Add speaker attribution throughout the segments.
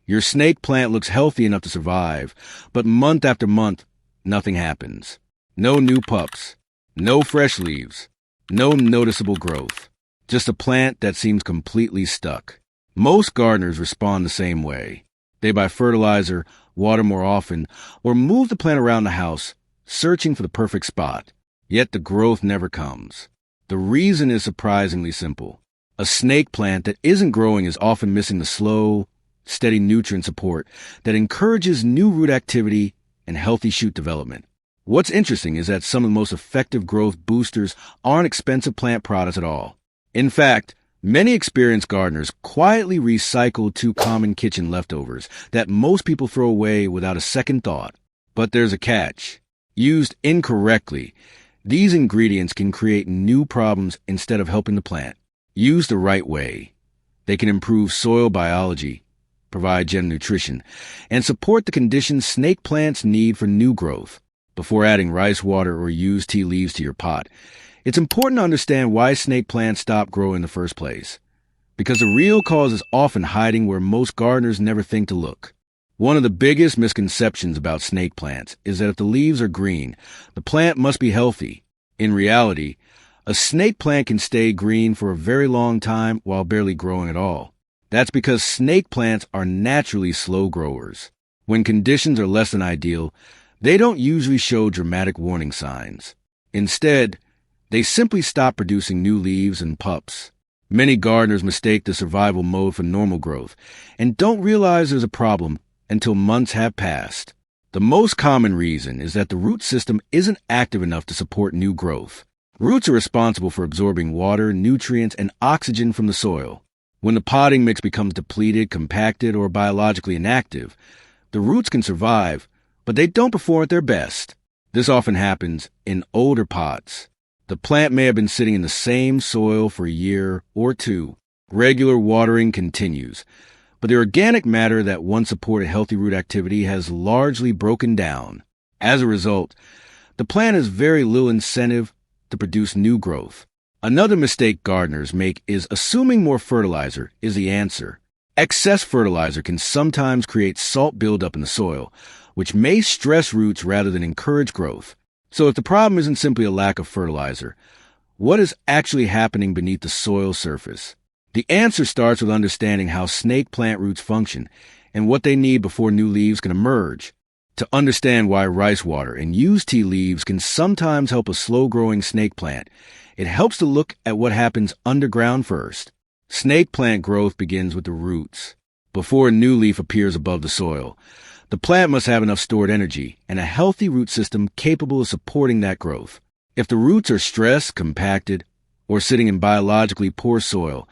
Speaker 1: Your snake plant looks healthy enough to survive, but month after month, nothing happens. No new pups, no fresh leaves, no noticeable growth. Just a plant that seems completely stuck. Most gardeners respond the same way. They buy fertilizer, water more often, or move the plant around the house, searching for the perfect spot. Yet the growth never comes. The reason is surprisingly simple. A snake plant that isn't growing is often missing the slow, steady nutrient support that encourages new root activity and healthy shoot development. What's interesting is that some of the most effective growth boosters aren't expensive plant products at all. In fact, many experienced gardeners quietly recycle 2 common kitchen leftovers that most people throw away without a second thought. But there's a catch. Used incorrectly, these ingredients can create new problems instead of helping the plant. Used the right way, they can improve soil biology, provide general nutrition, and support the conditions snake plants need for new growth. Before adding rice water or used tea leaves to your pot, it's important to understand why snake plants stop growing in the first place. Because the real cause is often hiding where most gardeners never think to look. One of the biggest misconceptions about snake plants is that if the leaves are green, the plant must be healthy. In reality, a snake plant can stay green for a very long time while barely growing at all. That's because snake plants are naturally slow growers. When conditions are less than ideal, they don't usually show dramatic warning signs. Instead, they simply stop producing new leaves and pups. Many gardeners mistake the survival mode for normal growth and don't realize there's a problem until months have passed. The most common reason is that the root system isn't active enough to support new growth. Roots are responsible for absorbing water, nutrients, and oxygen from the soil. When the potting mix becomes depleted, compacted, or biologically inactive, the roots can survive, but they don't perform at their best. This often happens in older pots. The plant may have been sitting in the same soil for a year or two. Regular watering continues, but the organic matter that once supported healthy root activity has largely broken down. As a result, the plant has very little incentive to produce new growth. Another mistake gardeners make is assuming more fertilizer is the answer. Excess fertilizer can sometimes create salt buildup in the soil, which may stress roots rather than encourage growth. So if the problem isn't simply a lack of fertilizer, what is actually happening beneath the soil surface? The answer starts with understanding how snake plant roots function and what they need before new leaves can emerge. To understand why rice water and used tea leaves can sometimes help a slow-growing snake plant, it helps to look at what happens underground first. Snake plant growth begins with the roots. Before a new leaf appears above the soil, the plant must have enough stored energy and a healthy root system capable of supporting that growth. If the roots are stressed, compacted, or sitting in biologically poor soil,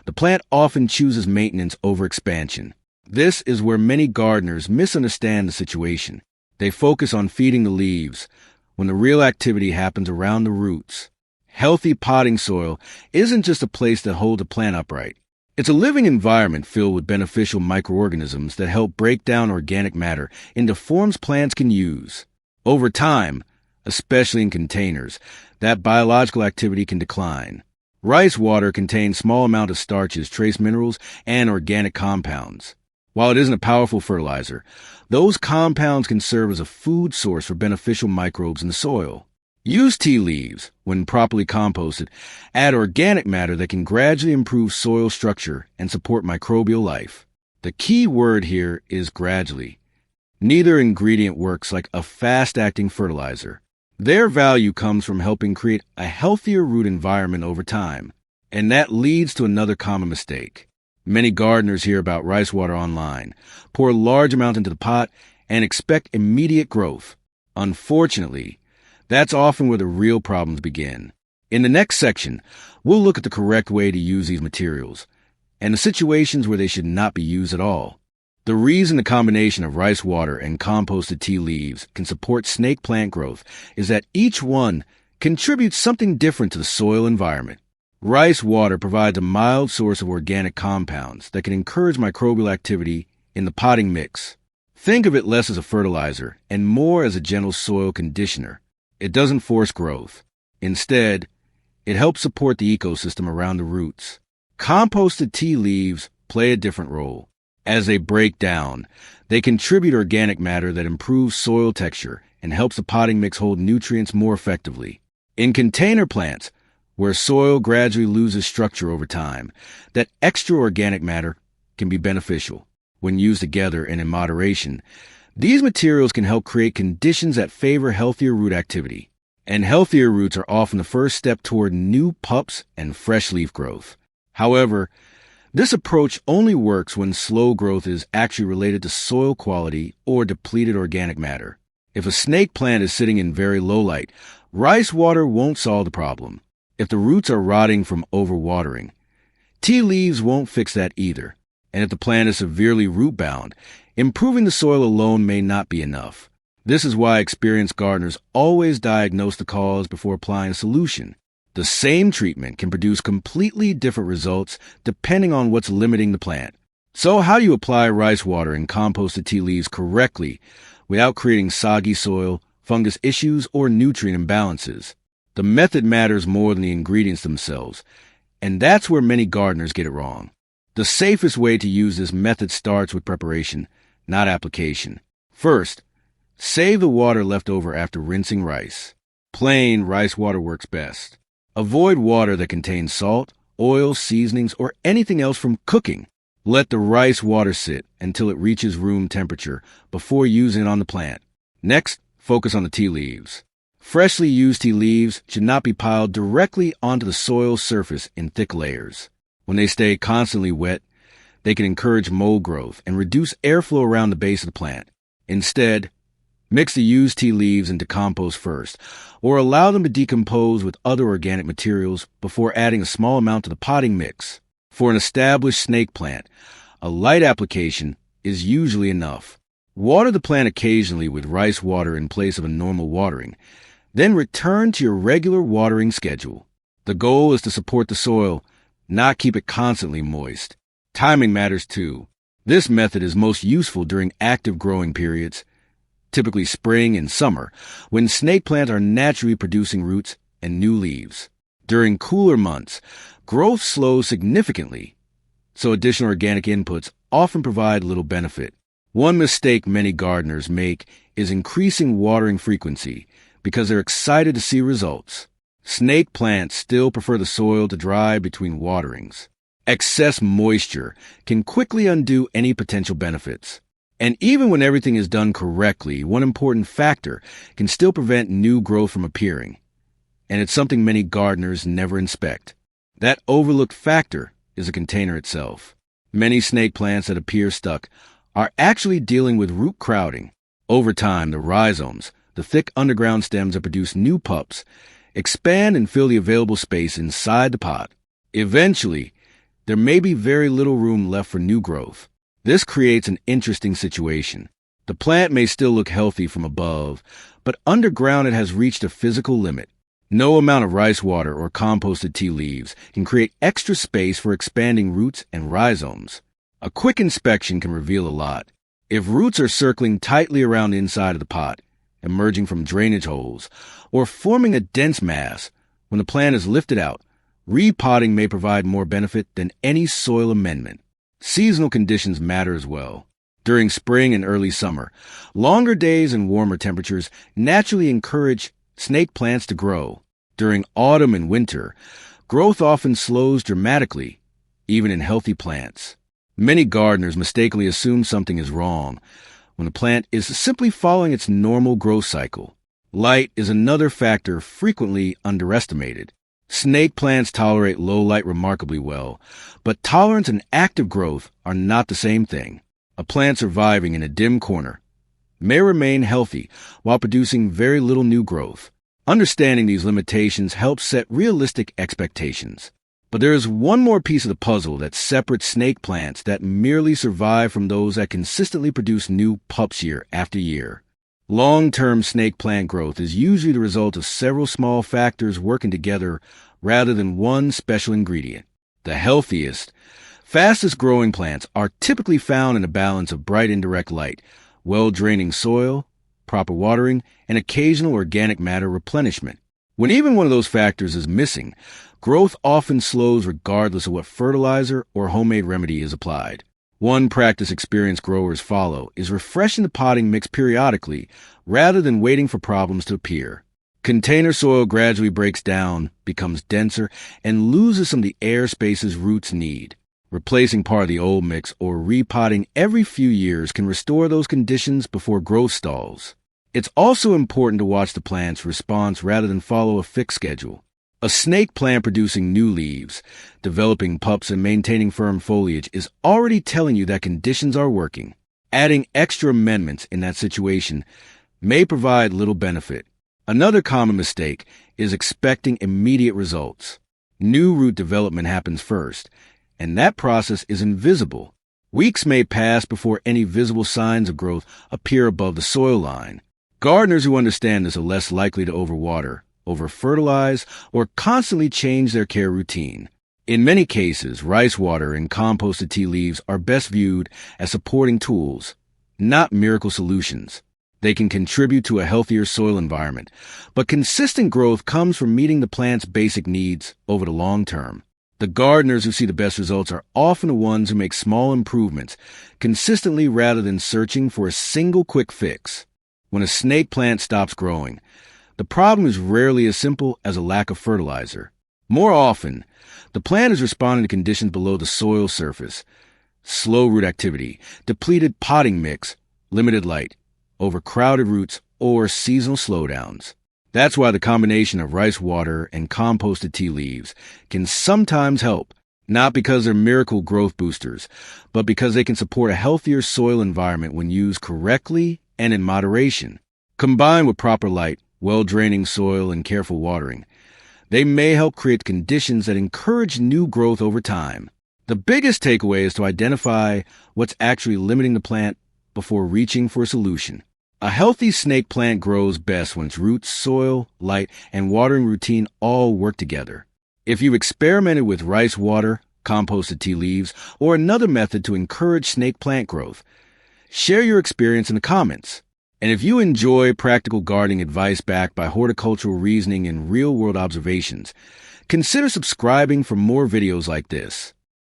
Speaker 1: the plant often chooses maintenance over expansion. This is where many gardeners misunderstand the situation. They focus on feeding the leaves, when the real activity happens around the roots. Healthy potting soil isn't just a place that holds a plant upright. It's a living environment filled with beneficial microorganisms that help break down organic matter into forms plants can use. Over time, especially in containers, that biological activity can decline. Rice water contains small amounts of starches, trace minerals, and organic compounds. While it isn't a powerful fertilizer, those compounds can serve as a food source for beneficial microbes in the soil. Used tea leaves, when properly composted, add organic matter that can gradually improve soil structure and support microbial life. The key word here is gradually. Neither ingredient works like a fast-acting fertilizer. Their value comes from helping create a healthier root environment over time. And that leads to another common mistake. Many gardeners hear about rice water online, pour large amounts into the pot, and expect immediate growth. Unfortunately, that's often where the real problems begin. In the next section, we'll look at the correct way to use these materials, and the situations where they should not be used at all. The reason the combination of rice water and composted tea leaves can support snake plant growth is that each one contributes something different to the soil environment. Rice water provides a mild source of organic compounds that can encourage microbial activity in the potting mix. Think of it less as a fertilizer and more as a gentle soil conditioner. It doesn't force growth. Instead, it helps support the ecosystem around the roots. Composted tea leaves play a different role. As they break down, they contribute organic matter that improves soil texture and helps the potting mix hold nutrients more effectively. In container plants, where soil gradually loses structure over time, that extra organic matter can be beneficial. When used together and in moderation, these materials can help create conditions that favor healthier root activity. And healthier roots are often the first step toward new pups and fresh leaf growth. However, this approach only works when slow growth is actually related to soil quality or depleted organic matter. If a snake plant is sitting in very low light, rice water won't solve the problem. If the roots are rotting from overwatering, tea leaves won't fix that either. And if the plant is severely root-bound, improving the soil alone may not be enough. This is why experienced gardeners always diagnose the cause before applying a solution. The same treatment can produce completely different results depending on what's limiting the plant. So how do you apply rice water and composted tea leaves correctly without creating soggy soil, fungus issues, or nutrient imbalances? The method matters more than the ingredients themselves, and that's where many gardeners get it wrong. The safest way to use this method starts with preparation, not application. First, save the water left over after rinsing rice. Plain rice water works best. Avoid water that contains salt, oil, seasonings, or anything else from cooking. Let the rice water sit until it reaches room temperature before using it on the plant. Next, focus on the tea leaves. Freshly used tea leaves should not be piled directly onto the soil surface in thick layers. When they stay constantly wet, they can encourage mold growth and reduce airflow around the base of the plant. Instead, mix the used tea leaves into compost first, or allow them to decompose with other organic materials before adding a small amount to the potting mix. For an established snake plant, a light application is usually enough. Water the plant occasionally with rice water in place of a normal watering, then return to your regular watering schedule. The goal is to support the soil, not keep it constantly moist. Timing matters too. This method is most useful during active growing periods, typically spring and summer, when snake plants are naturally producing roots and new leaves. During cooler months, growth slows significantly, so additional organic inputs often provide little benefit. One mistake many gardeners make is increasing watering frequency because they're excited to see results. Snake plants still prefer the soil to dry between waterings. Excess moisture can quickly undo any potential benefits. And even when everything is done correctly, one important factor can still prevent new growth from appearing. And it's something many gardeners never inspect. That overlooked factor is the container itself. Many snake plants that appear stuck are actually dealing with root crowding. Over time, the rhizomes, the thick underground stems that produce new pups, expand and fill the available space inside the pot. Eventually, there may be very little room left for new growth. This creates an interesting situation. The plant may still look healthy from above, but underground it has reached a physical limit. No amount of rice water or composted tea leaves can create extra space for expanding roots and rhizomes. A quick inspection can reveal a lot. If roots are circling tightly around the inside of the pot, emerging from drainage holes, or forming a dense mass, when the plant is lifted out, repotting may provide more benefit than any soil amendment. Seasonal conditions matter as well. During spring and early summer, longer days and warmer temperatures naturally encourage snake plants to grow. During autumn and winter, growth often slows dramatically, even in healthy plants. Many gardeners mistakenly assume something is wrong when the plant is simply following its normal growth cycle. Light is another factor frequently underestimated. Snake plants tolerate low light remarkably well, but tolerance and active growth are not the same thing. A plant surviving in a dim corner may remain healthy while producing very little new growth. Understanding these limitations helps set realistic expectations. But there is one more piece of the puzzle that separates snake plants that merely survive from those that consistently produce new pups year after year. Long-term snake plant growth is usually the result of several small factors working together rather than one special ingredient. The healthiest, fastest-growing plants are typically found in a balance of bright indirect light, well-draining soil, proper watering, and occasional organic matter replenishment. When even one of those factors is missing, growth often slows regardless of what fertilizer or homemade remedy is applied. One practice experienced growers follow is refreshing the potting mix periodically rather than waiting for problems to appear. Container soil gradually breaks down, becomes denser, and loses some of the air spaces roots need. Replacing part of the old mix or repotting every few years can restore those conditions before growth stalls. It's also important to watch the plant's response rather than follow a fixed schedule. A snake plant producing new leaves, developing pups, and maintaining firm foliage is already telling you that conditions are working. Adding extra amendments in that situation may provide little benefit. Another common mistake is expecting immediate results. New root development happens first, and that process is invisible. Weeks may pass before any visible signs of growth appear above the soil line. Gardeners who understand this are less likely to overwater, over-fertilize, or constantly change their care routine. In many cases, rice water and composted tea leaves are best viewed as supporting tools, not miracle solutions. They can contribute to a healthier soil environment, but consistent growth comes from meeting the plant's basic needs over the long term. The gardeners who see the best results are often the ones who make small improvements consistently rather than searching for a single quick fix. When a snake plant stops growing, the problem is rarely as simple as a lack of fertilizer. More often, the plant is responding to conditions below the soil surface: slow root activity, depleted potting mix, limited light, overcrowded roots, or seasonal slowdowns. That's why the combination of rice water and composted tea leaves can sometimes help, not because they're miracle growth boosters, but because they can support a healthier soil environment when used correctly and in moderation. Combined with proper light, well-draining soil, and careful watering, they may help create conditions that encourage new growth over time. The biggest takeaway is to identify what's actually limiting the plant before reaching for a solution. A healthy snake plant grows best when its roots, soil, light, and watering routine all work together. If you've experimented with rice water, composted tea leaves, or another method to encourage snake plant growth, share your experience in the comments. And if you enjoy practical gardening advice backed by horticultural reasoning and real-world observations, consider subscribing for more videos like this.